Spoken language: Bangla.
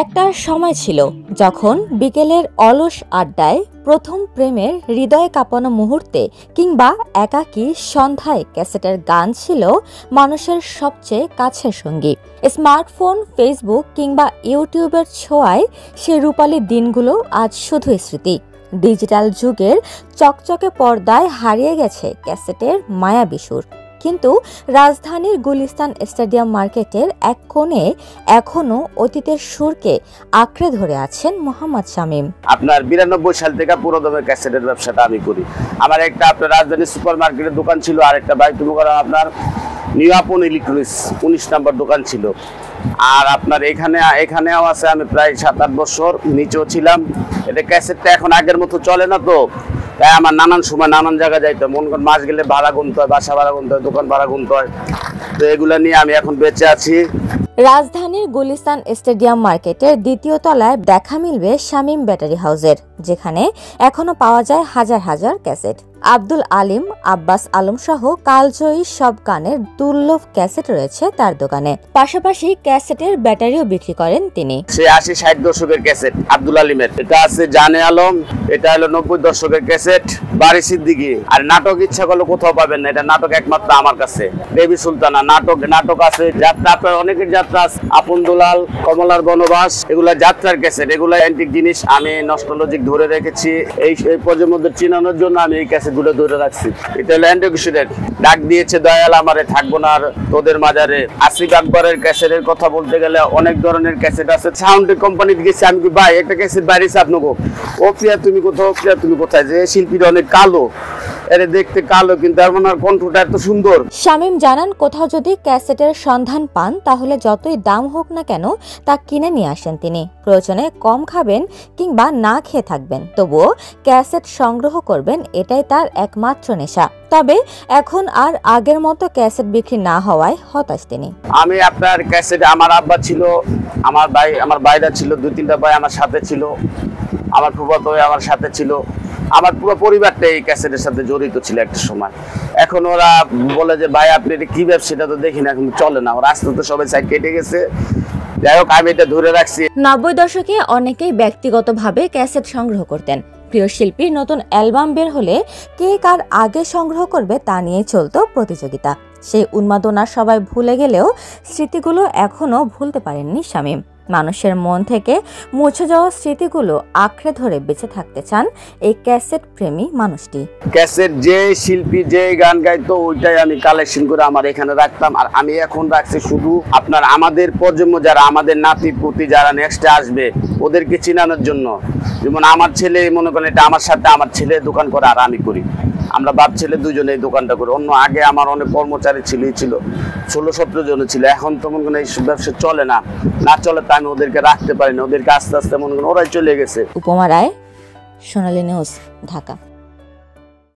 একটা সময় ছিল যখন বিকেলের অলস আড্ডায়, প্রথম প্রেমের হৃদয় কাঁপানো মুহূর্তে কিংবা একাকী সন্ধ্যায় ক্যাসেটের গান ছিল মানুষের সবচেয়ে কাছের সঙ্গী। স্মার্টফোন, ফেসবুক কিংবা ইউটিউবের ছোঁয়ায় সে রূপালী দিনগুলো আজ শুধুই স্মৃতি। ডিজিটাল যুগের চকচকে পর্দায় হারিয়ে গেছে ক্যাসেটের মায়াবী সুর। কিন্তু রাজধানীর গুলিস্তান স্টেডিয়াম মার্কেটের এক কোণে এখনো অতীতের সুরকে আঁকড়ে ধরে আছেন মোহাম্মদ শামীম। আপনার 92 সাল থেকে পুরোদমে ক্যাসেটের ব্যবসাটা আমি করি। আমার একটা আপনার রাজধানী সুপার মার্কেটের দোকান ছিল, আর একটা বাইতুমুকাররম আপনার নিউ আপন ইলেকট্রনিক্স 19 নম্বর দোকান ছিল। আর আপনার এখানেও আছে, আমি প্রায় 7-8 বছর নিচেও ছিলাম। এটা ক্যাসেটটা এখন আগের মতো চলে না, তো তাই আমার নানান সময় নানান জায়গায় যাইতে হয়। মন করেন মাস গেলে ভাড়া গুনতে হয়, বাসা ভাড়া গুনতে হয়, দোকান ভাড়া গুনতে হয়। তো এগুলা নিয়ে আমি এখন বেঁচে আছি। রাজধানীর গুলিস্তান স্টেডিয়াম মার্কেটের দ্বিতীয় তলায় দেখা মিলবে শামীম ব্যাটারি হাউসের, যেখানে এখনো পাওয়া যায় হাজার হাজার ক্যাসেট। আব্দুল আলিম, আব্বাস আলম সহ কালজয়ী সব গানের দুর্লভ ক্যাসেট রয়েছে তার দোকানে। পাশাপাশি ক্যাসেটের ব্যাটারিও বিক্রি করেন তিনি। সে 80-60 দশকের ক্যাসেট আব্দুল আলিমের, এটা আছে জানে আলম, এটা হলো 90 দশকের ক্যাসেট বারি সিদ্দিকী। আর নাটক ইচ্ছা করলে কোথাও পাবেন না, এটা নাটক একমাত্র আমার কাছে। দেবী সুলতানা নাটক আছে, যাত্রা আপনার অনেকের যাত্রা আছে, আপন দুলাল, কমলার বনবাস, এগুলা যাত্রার ক্যাসেট, এগুলা অ্যান্টিক জিনিস আমি নস্টালজিক ধরে রেখেছি। এই প্রজন্মদের চিনানোর জন্য আমি এই ক্যাসেট গুলো ধরে রাখছি। এটা হলো অ্যান্টিক ডাক দিয়েছে দয়াল আমারে, থাকবো না আর তোদের মাজারে। আসিফ আকবরের ক্যাসেটের কথা বলতে গেলে অনেক ধরনের ক্যাসেট আছে। সাউন্ড কোম্পানিতে গেছি আমি, ভাই একটা ক্যাসেট বাইরেছে আপনাকে। ও প্রিয়া তুমি কোথাও, প্রিয়া তুমি কোথায়? যে শিল্পীরা অনেক কালো, এরে দেখতে কালো, কিন্তু আপনার কণ্ঠটা এত সুন্দর। শামীম জানান, কোথাও যদি ক্যাসেটের সন্ধান পান তাহলে যতই দাম হোক না কেন তা কিনে নিয়ে আসেন তিনি। প্রয়োজনে কম খাবেন কিংবা না খেয়ে থাকবেন, তবুও ক্যাসেট সংগ্রহ করবেন, এটাই তার একমাত্র নেশা। তবে এখন আর আগের মতো ক্যাসেট বিক্রি না হওয়ায় হতাশ তিনি। আমি আপনার ক্যাসেট, আমার আব্বা ছিল, আমার ভাইরা ছিল, 2-3টা ভাই আমার সাথে ছিল, আমার ফুফাতো ভাই আমার সাথে ছিল, আমার পুরো পরিবারটা এই ক্যাসেটের সাথে জড়িত ছিল একটা সময়। এখন ওরা বলে যে ভাই আপনি এটা কি ব্যবসাটা তো দেখি না, এখন চলে না। ওরা আস্তে আস্তে সবাই সাইড কেটে গেছে। যাই হোক, আমি এটা ধরে রাখছি। 90 দশকে অনেকেই ব্যক্তিগতভাবে ক্যাসেট সংগ্রহ করতেন। প্রিয় শিল্পীর নতুন অ্যালবাম বের হলে কে কার আগে সংগ্রহ করবে তা নিয়ে চলতো প্রতিযোগিতা। সেই উন্মাদনা সবাই ভুলে গেলেও স্মৃতিগুলো এখনো ভুলতে পারেননি শামীম। মানুষের মন থেকে মুছে যাওয়া স্মৃতিগুলো আঁকড়ে ধরে বেঁচে থাকতে চান এই ক্যাসেট প্রেমী মানুষটি। ক্যাসেট যে শিল্পী যে গান গাইতো ওইটাই আমি কালেকশন করে আমার এখানে রাখতাম। আর আমি এখন রাখছি শুধু আপনার আমাদের প্রজন্ম, যারা আমাদের নাতি পুতি যারা নেক্সটে আসবে ওদেরকে চিনানোর জন্য। যেমন আমার ছেলে, মনে করেন এটা আমার সাথে আমার ছেলে দোকান করে আর আমি করি, আমরা বাপ ছেলে দুজনে এই দোকানটা করি। অন্য আগে আমার অনেক কর্মচারী ছিল 16-17 জন ছিল। এখন তো মনে করেন এই ব্যবসা চলে না চলে, তা আমি ওদেরকে রাখতে পারি না। ওদেরকে আস্তে আস্তে মনে করেন ওরাই চলে গেছে। উপমা রায়, সোনালী নিউজ, ঢাকা।